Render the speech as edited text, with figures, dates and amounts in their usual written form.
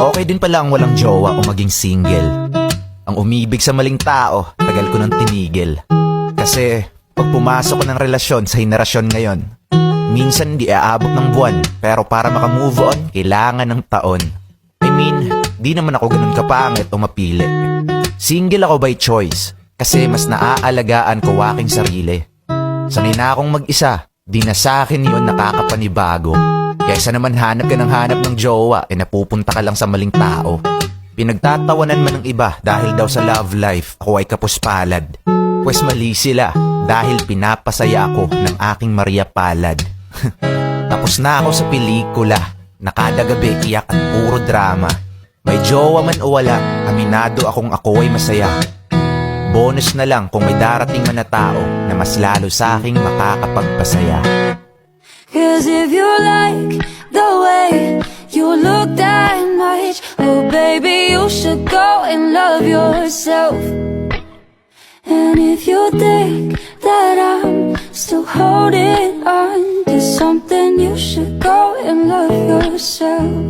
Okay din pala ang walang jowa o maging single. Ang umibig sa maling tao, tagal ko nang tinigil. Kasi pag pumasok ko ng relasyon sa henerasyon ngayon, minsan di aabot ng buwan, pero para makamove on, kailangan ng taon. I mean, di naman ako ganun kapangit o mapili. Single ako by choice, kasi mas naaalagaan ko aking sarili. Sanay na akong mag-isa, di na sa akin yun nakakapanibago. Kaysa naman hanap ka ng jowa, napupunta ka lang sa maling tao. Pinagtatawanan man ng iba dahil daw sa love life, ako ay kapuspalad. Pwes mali sila dahil pinapasaya ako ng aking Maria Palad. Tapos na ako sa pelikula, na kada gabi iyak at puro drama. May jowa man o wala, aminado akong ako ay masaya. Bonus na lang kung may darating man na tao na mas lalo sa aking makakapagpasaya. Cause if you like the way you look that much, oh baby, you should go and love yourself. And if you think that I'm still holding on to something, you should go and love yourself.